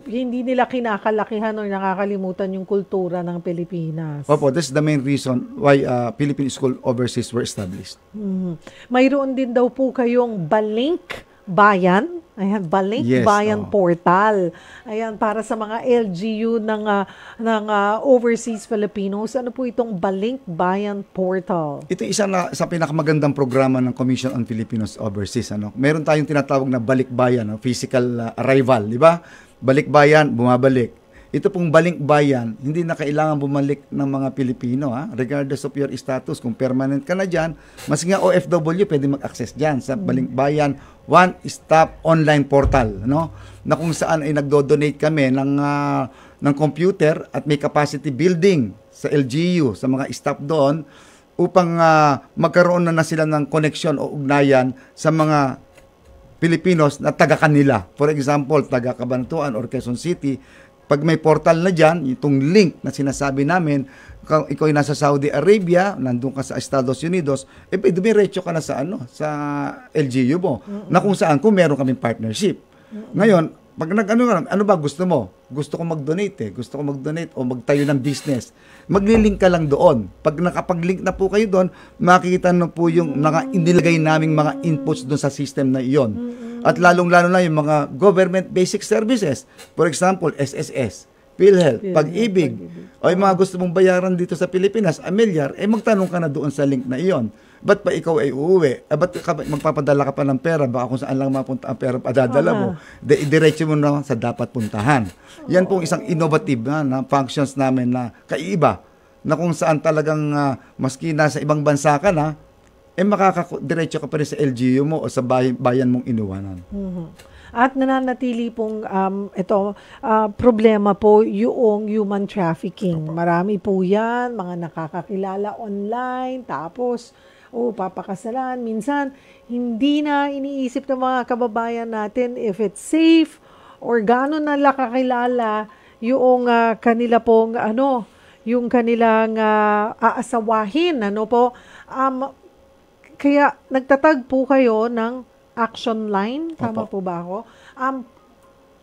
hindi nila kinakalakihan o nakakalimutan yung kultura ng Pilipinas. Opo, that's the main reason why Philippine School Overseas were established. Mayroon din daw po kayong Balink Bayan. Ayan, Balink Bayan Portal. Ayan, para sa mga LGU ng overseas Filipinos. Ano po itong Balink Bayan Portal? Ito isa sa pinakamagandang programa ng Commission on Filipinos Overseas. Meron tayong tinatawag na Balik Bayan, physical arrival, di ba? Balik Bayan, bumabalik. Ito pong Balink Bayan, hindi na kailangan bumalik ng mga Pilipino, regardless of your status. Kung permanent ka na dyan, mas nga OFW, pwede mag-access dyan sa Balink Bayan one-stop online portal, na kung saan ay nagdo-donate kami ng computer at may capacity building sa LGU, sa mga staff doon, upang magkaroon na sila ng connection o ugnayan sa mga Pilipinos na taga-kanila. For example, taga-Cabanatuan or Quezon City, pag may portal na dyan, itong link na sinasabi namin, ikaw ay nasa Saudi Arabia, nandun ka sa Estados Unidos, dumiretso ka na sa LGU mo, na kung saan, kung meron kaming partnership. Ngayon, pag ano ba gusto mo? Gusto ko mag-donate gusto ko mag-donate o magtayo ng business. Maglilink ka lang doon. Pag nakapag-link na po kayo doon, makikita na po yung inilagay naming mga inputs doon sa system na iyon. At lalong-lalo na yung mga government basic services. For example, SSS, PhilHealth, Pag-ibig, o yung mga gusto mong bayaran dito sa Pilipinas, amilyar, magtanong ka na doon sa link na iyon. Ba't pa ikaw ay uuwi? Ba't magpapadala ka pa ng pera? Baka kung saan lang mapunta ang pera padadala mo. Diretso mo na sa dapat puntahan. Yan pong isang innovative na functions namin na kaiba, na kung saan talagang maski nasa ibang bansa ka na, makakadiretso ka pa rin sa LGU mo o sa bayan mong inuwanan. At nananatili pong problema po yung human trafficking. Marami po yan, mga nakakakilala online, tapos papakasalan. Minsan, hindi na iniisip ng mga kababayan natin if it's safe or gano'n na nakakilala yung kanila pong yung kanilang aasawahin. Kaya nagtatag po kayo ng action line. Tama po ba ako?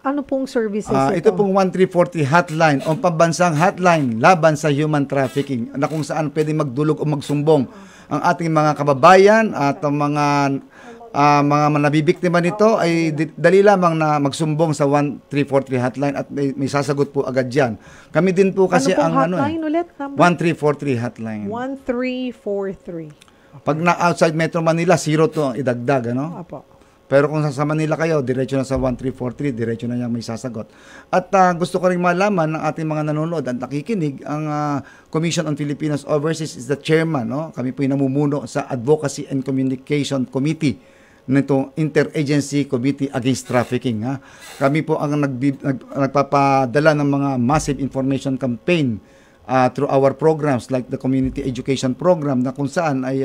Ano pong services ito? Ito pong 1340 hotline o pambansang hotline laban sa human trafficking na kung saan pwede magdulog o magsumbong ang ating mga kababayan at ang mga nabibiktima nito ay dali lamang na magsumbong sa 1343 hotline at may sasagot po agad diyan. Kami din po kasi hotline ulit? 1343 hotline. 1343. Pag outside Metro Manila, 02 idagdag, Apo. Pero kung sa Manila kayo, diretso na sa 1343, diretso na niya may sasagot. At gusto ko rin malaman ng ating mga nanonood at nakikinig, ang Commission on Filipinos Overseas is the chairman, Kami po yung namumuno sa Advocacy and Communication Committee nito Interagency Committee Against Trafficking. Kami po ang nagpapadala ng mga massive information campaign through our programs like the community education program na kung saan ay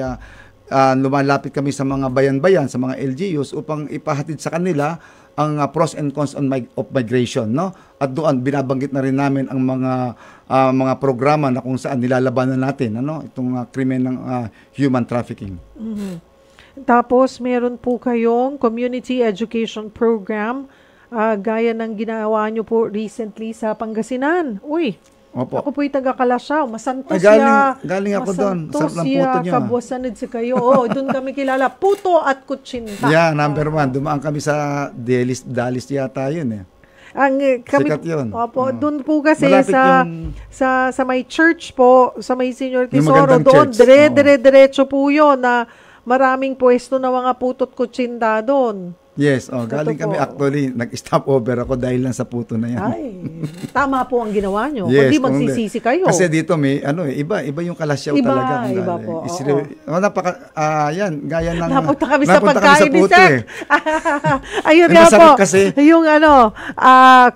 lumalapit kami sa mga bayan-bayan, sa mga LGUs upang ipahatid sa kanila ang pros and cons of migration, no? At doon binabanggit na rin namin ang mga programa na kung saan nilalabanan natin itong krimen ng human trafficking. Tapos meron po kayong community education program gaya ng ginawa nyo po recently sa Pangasinan. Uy, Opo. ako po'y taga-Kalasyaw. Masantos galing ako doon. Sarap ng puto nyo. Kabuasanid si kayo. Oo, doon kami kilala. Puto at kutsinta. Yeah, number 1. Dumaan kami sa Dalis yata yun eh. Kami, Sikat yun. Opo, doon po kasi Malapit sa may church po, sa may Senior Yung Tesoro, magandang doon, church. diretso po yun na maraming pwesto na mga putot kutsinta doon. Yes, galing Ito kami po. actually, nag-stop over ako dahil lang sa puto na yan. Ay, tama po ang ginawa nyo. Yes, Kundi magsisisi kayo. Kasi dito may iba yung Kalasyaw Iba, talaga. iba po, Gaya ng Napunta kami sa napunta pagkain ni puto Sir. Ayun Eh, nga masarap po. kasi. Yung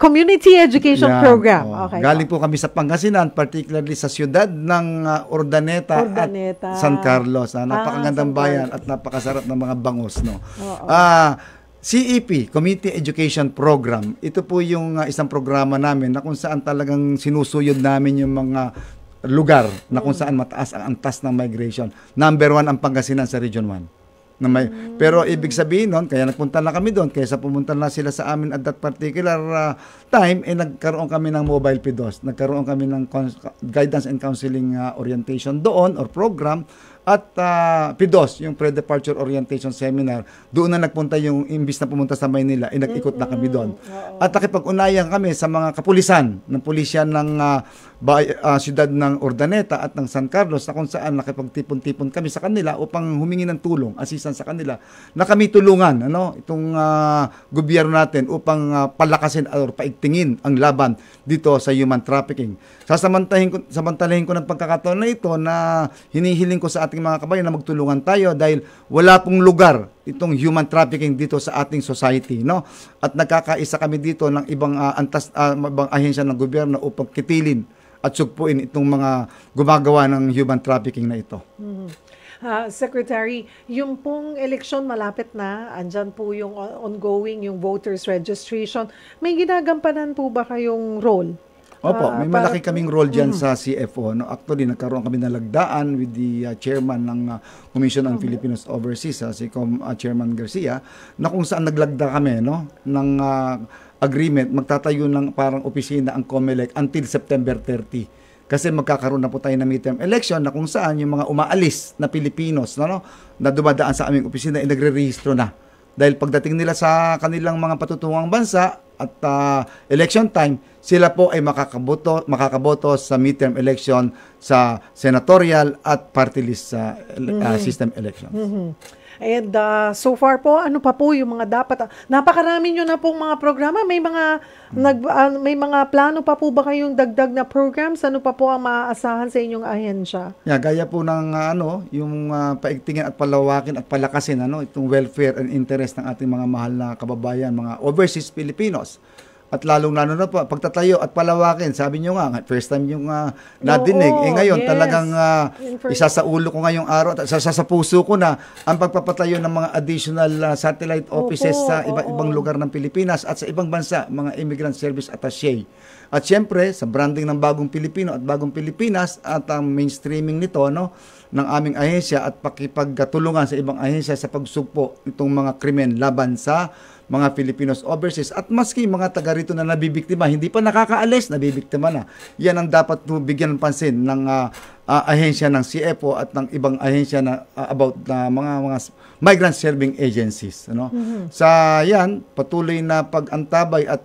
community education Yan, program. Okay. Galing po kami sa Pangasinan, particularly sa siyudad ng Urdaneta at San Carlos. Napakagandang San bayan Carlos. at napakasarap ng mga bangos. No? Oo. CEP, Community Education Program, ito po yung isang programa namin na kung saan talagang sinusuyod namin yung mga lugar na kung saan mataas ang antas ng migration. Number 1 ang Pangasinan sa Region 1. Pero ibig sabihin nun, kaya nagpunta na kami doon, kaysa pumunta na sila sa amin at that particular time, nagkaroon kami ng mobile PDOS, nagkaroon kami ng guidance and counseling orientation doon or program, at PDOS, yung Pre-Departure Orientation Seminar, doon na nagpunta yung, imbis na pumunta sa Maynila, nag-ikot na kami doon. At nakipag-unayan kami sa mga kapulisan, ng pulisya ng siyudad ng Urdaneta at ng San Carlos, na kung saan nakipagtipon-tipon kami sa kanila upang humingi ng tulong, assistance sa kanila, na kami tulungan, itong gobyerno natin upang palakasin or paigtingin ang laban dito sa human trafficking. Samantalahin ko ng pagkakataon na ito na hinihiling ko sa ating mga kabayan na magtulungan tayo dahil wala pong lugar itong human trafficking dito sa ating society, no? At nagkakaisa kami dito ng ibang ibang ahensya ng gobyerno upang kitilin at sugpuin itong mga gumagawa ng human trafficking na ito. Secretary, yung pong eleksyon malapit na, andyan po yung ongoing, yung voters registration. May ginagampanan po ba kayong role? Opo, may malaki kaming role dyan sa CFO. No? Actually, nagkaroon kami ng lagdaan with the chairman ng Commission on Filipinos Overseas, si Chairman Garcia, na kung saan naglagda kami ng agreement, magtatayo ng parang opisina ang COMELEC until September 30. Kasi magkakaroon na po tayo ng midterm election na kung saan yung mga umaalis na Pilipinos na dumadaan sa aming opisina ay nagre-rehistro na. Dahil pagdating nila sa kanilang mga patutungang bansa at election time, sila po ay makakaboto sa midterm election sa senatorial at party list system election. And so far po, ano pa po yung mga dapat? Napakarami nyo na pong mga programa. May mga plano pa po ba kayong dagdag na programs? Ano pa po ang maaasahan sa inyong ahensya? Gaya po ng yung paigtingin at palawakin at palakasin itong welfare and interest ng ating mga mahal na kababayan, mga overseas Filipinos. At lalong-lalo na po, pagtatayo at palawakin, sabi nyo nga, first time yung nadinig. Ngayon, yes. Talagang isa sa ulo ko ngayong araw, isa sa puso ko na ang pagpapatayo ng mga additional satellite offices sa ibang lugar ng Pilipinas at sa ibang bansa, mga immigrant service attaché. At syempre, sa branding ng Bagong Pilipino at Bagong Pilipinas at ang mainstreaming nito, ng aming ahensya at pakipagtulungan sa ibang ahensya sa pagsugpo itong mga krimen laban sa mga Filipinos overseas at maski mga taga rito na nabibiktima, hindi pa nakakaalis, nabibiktima na. Yan ang dapat bigyan ng pansin ng ahensya ng CFO at ng ibang ahensya na about mga migrant serving agencies. Sa yan, patuloy na pag-antabay at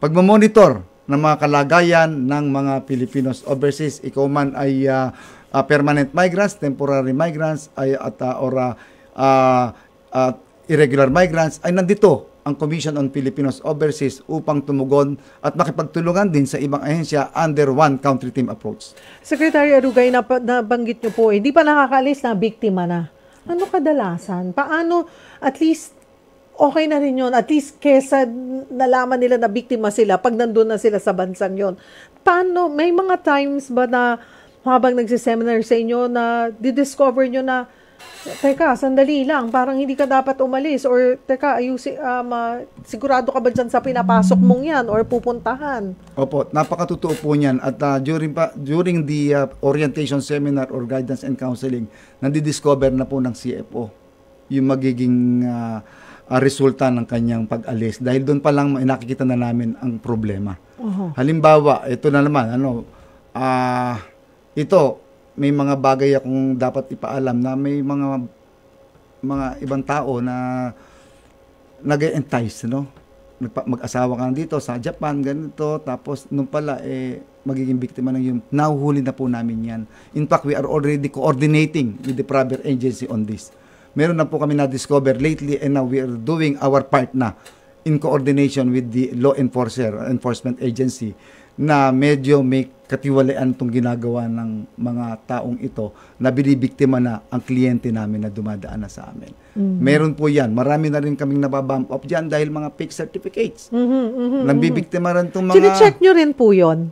pagmamonitor ng mga kalagayan ng mga Filipinos overseas, ikaw man ay permanent migrants, temporary migrants, irregular migrants, ay nandito ang Commission on Filipinos Overseas upang tumugon at makipagtulungan din sa ibang ahensya under one country team approach. Secretary Arugay, nabanggit nyo po, hindi pa nakakaalis na biktima na. Ano kadalasan? Paano, at least, okay na rin yun. At least, kesa nalaman nila na biktima sila pag nandun na sila sa bansang yun. Paano, may mga times ba na habang nagsiseminar sa inyo na didiscover nyo na, teka, sandali lang, parang hindi ka dapat umalis, or teka, sigurado ka ba dyan sa pinapasok mong yan or pupuntahan? Opo, napakatotoo po niyan. At during the orientation seminar or guidance and counseling, nandidiscover na po ng CFO yung magiging resulta ng kanyang pag-alis. Dahil doon pa lang nakikita na namin ang problema. Halimbawa, ito na naman, may mga bagay akong dapat ipaalam na may mga ibang tao na nag-entice, no? Mag-asawa ka dito sa Japan, ganito, tapos nung pala, magiging biktima ng yung, nahuhuli na po namin yan. In fact, we are already coordinating with the proper agency on this. Meron na po kami na-discover lately, and now we are doing our part na in coordination with the law enforcement agency na medyo may katiwalaan itong ginagawa ng mga taong ito na binibiktima na ang kliyente namin na dumadaan na sa amin. Meron po yan. Marami na rin kaming nababump up dyan dahil mga fake certificates. Nambibiktima rin itong mga... Chine-check nyo rin po yun?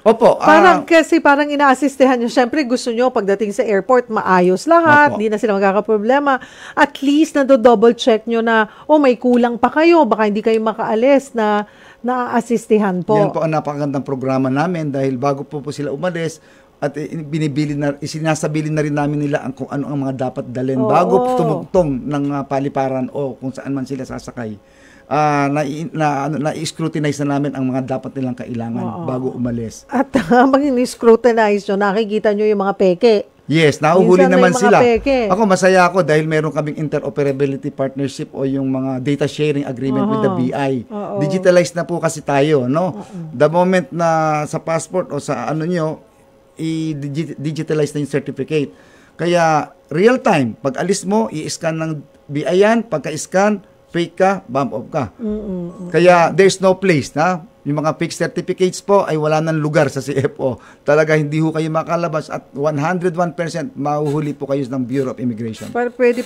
Opo. Kasi parang ina-assistehan nyo. Siyempre, gusto nyo pagdating sa airport, maayos lahat, hindi na sila magkakaproblema. At least, double check nyo na, may kulang pa kayo, baka hindi kayo makaalis na na-assistehan po. Yan po ang napakagandang programa namin dahil bago po sila umalis at sinasabili na rin namin nila kung ano ang mga dapat dalhin bago tumugtong ng paliparan o kung saan man sila sasakay. Na-scrutinize na namin ang mga dapat nilang kailangan bago umalis. At habang in-scrutinize nyo, nakikita nyo yung mga peke. Yes, nahuhuli naman sila. Peke. Ako, masaya ako dahil meron kaming interoperability partnership o yung mga data sharing agreement with the BI. Digitalized na po kasi tayo, no? The moment na sa passport o sa i-digitalize na yung certificate. Kaya, real time, pag alis mo, i-scan ng BI yan, pagka-scan, fake ka, bump off ka. Kaya, there's no place, na yung mga fake certificates po ay wala nang lugar sa CFO. Talaga hindi ho kayo makalabas at 101% mahuhuli po kayo ng Bureau of Immigration. Pwede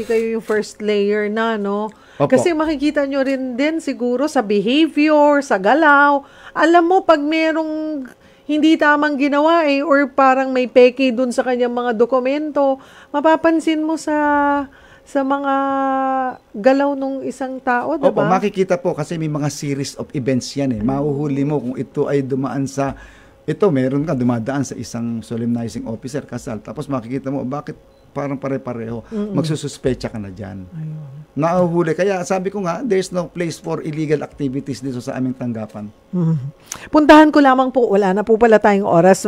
kayo yung first layer na, no? Opo. Kasi makikita nyo rin din siguro sa behavior, sa galaw. Alam mo, pag merong hindi tamang ginawa or parang may peke dun sa kanyang mga dokumento, mapapansin mo sa mga galaw nung isang tao, diba? Opo, makikita po kasi may mga series of events yan Mahuhuli mo kung ito ay dumaan sa, meron ka dumadaan sa isang solemnizing officer, kasal. Tapos makikita mo, bakit parang pare-pareho? Magsususpecha ka na dyan. Nahuhuli. Kaya sabi ko nga, there's no place for illegal activities dito sa aming tanggapan. Puntahan ko lamang po, wala na po pala tayong oras.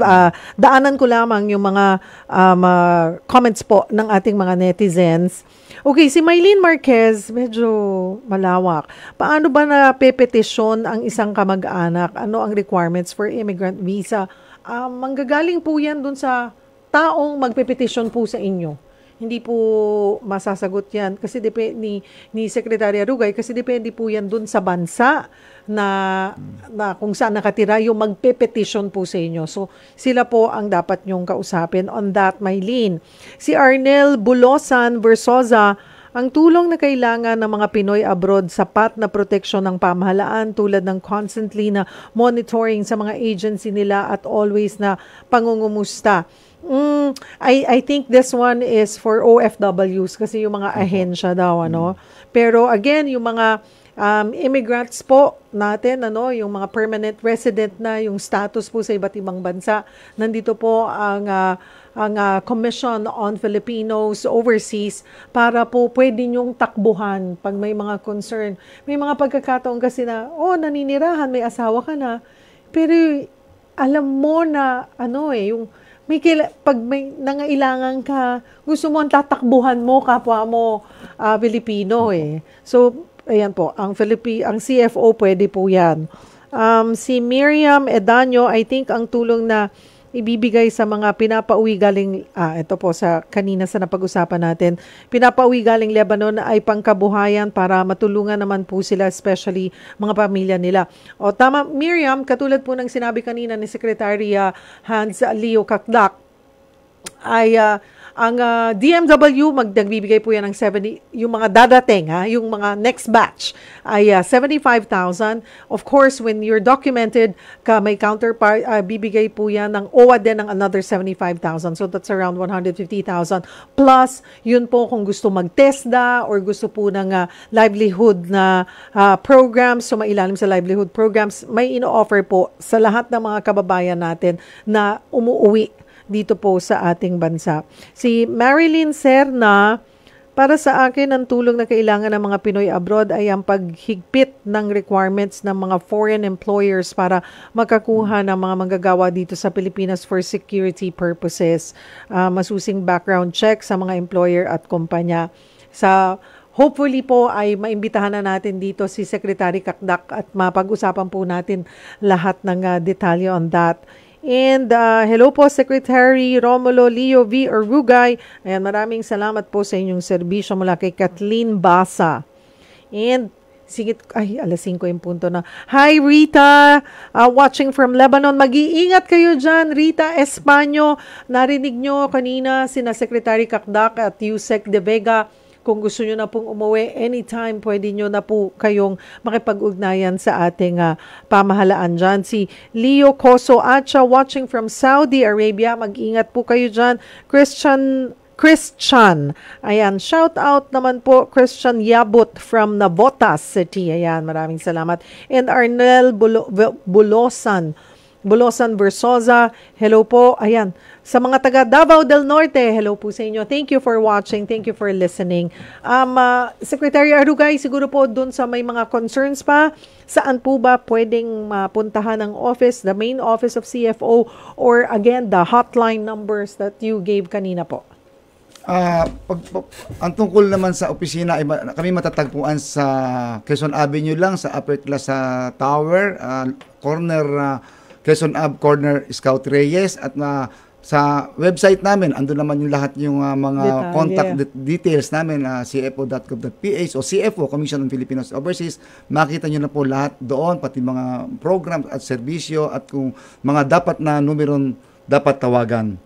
Daanan ko lamang yung mga comments po ng ating mga netizens. Okay, si Mylene Marquez, medyo malawak. Paano ba napepetisyon ang isang kamag-anak? Ano ang requirements for immigrant visa? Manggagaling po yan dun sa taong magpepetisyon po sa inyo. Hindi po masasagot yan kasi ni Secretary Arugay kasi depende po yan dun sa bansa na kung saan nakatira yung magpe-petition po sa inyo. So, sila po ang dapat nyong kausapin on that, Mylene. Si Arnel Bulosan Versosa, ang tulong na kailangan ng mga Pinoy abroad, sapat na proteksyon ng pamahalaan tulad ng constantly na monitoring sa mga agency nila at always na pangungumusta. I think this one is for OFWs kasi yung mga ahensya daw, Pero again, yung mga immigrants po natin, yung mga permanent resident na, yung status po sa iba't ibang bansa, nandito po ang Commission on Filipinos Overseas para po pwede nyong takbuhan pag may mga concern. May mga pagkakataon kasi na, naninirahan, may asawa ka na, pero alam mo na, yung pag may nangailangan ka, gusto mo ang tatakbuhan mo, kapwa mo Pilipino So, ayan po, ang CFO pwede po yan. Si Miriam Edanyo, I think ang tulong na ibibigay sa mga pinapauwi galing, ito po sa kanina sa napag-usapan natin, pinapauwi galing Lebanon ay pangkabuhayan para matulungan naman po sila, especially mga pamilya nila. O tama, Miriam, katulad po ng sinabi kanina ni Secretary Hans Leo Kakdak, ay Ang DMW, nagbibigay po yan ng 70, yung mga dadating, yung mga next batch ay 75,000. Of course, when you're documented, may counterpart, bibigay po yan ng OWA din ng another 75,000. So that's around 150,000. Plus, yun po kung gusto mag-TESDA or gusto po ng livelihood na programs, so mailalim sa livelihood programs, may ino-offer po sa lahat ng mga kababayan natin na umuwi dito po sa ating bansa. Si Marilyn Serna, para sa akin, ang tulong na kailangan ng mga Pinoy abroad ay ang paghigpit ng requirements ng mga foreign employers para makakuha ng mga manggagawa dito sa Pilipinas for security purposes. Masusing background check sa mga employer at kumpanya. Hopefully po ay maimbitahan na natin dito si Secretary Kakdak at mapag-usapan po natin lahat ng detalye on that. And hello po Secretary Romulo Leo V. Arugay. Ayan, maraming salamat po sa inyong serbisyo mula kay Kathleen Basa. And alas 5 yung punto na. Hi Rita, watching from Lebanon. Mag-iingat kayo dyan, Rita Espanyo. Narinig nyo kanina sina Secretary Kakdak at Yusek De Vega. Kung gusto nyo na pong umuwi, anytime pwede nyo na po kayong makipag-ugnayan sa ating pamahalaan dyan. Si Leo Coso Acha watching from Saudi Arabia. Mag-ingat po kayo dyan. Christian. Ayan, shout out naman po Christian Yabut from Navotas City. Ayan, maraming salamat. And Arnel Bulosan Versosa, hello po. Ayan, sa mga taga Davao del Norte, hello po sa inyo. Thank you for watching. Thank you for listening. Secretary Arugay, siguro po doon sa may mga concerns pa, saan po ba pwedeng mapuntahan ng office, the main office of CFO, or again, the hotline numbers that you gave kanina po? Ang tungkol naman sa opisina, kami matatagpuan sa Quezon Avenue lang, sa Upper Class Tower, corner Quezon Ave, corner Scout Reyes, at sa website namin, andun naman yung lahat yung mga contact details namin, cfo.gov.ph o CFO, Commission on Filipinos Overseas. Makita nyo na po lahat doon, pati mga programs at serbisyo at kung mga dapat na numeron dapat tawagan.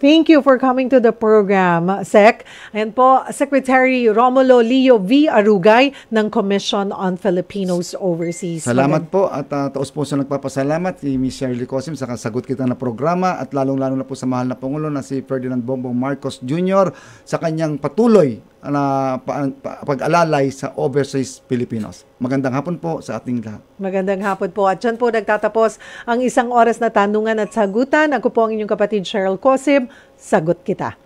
Thank you for coming to the program, Sec. Ayan po, Secretary Romulo Leo V. Arugay ng Commission on Filipinos Overseas. Salamat po at taos po sa nagpapasalamat si Ms. Shirley Cosim sa kasagot kita na programa at lalong-lalo na po sa mahal na Pangulo na si Ferdinand Bongbong Marcos Jr. sa kanyang patuloy na pag-alalay sa overseas Filipinos. Magandang hapon po sa ating lahat. Magandang hapon po. At dyan po nagtatapos ang isang oras na tanungan at sagutan. Ako po ang inyong kapatid Cheryl Cosim. Sagot kita.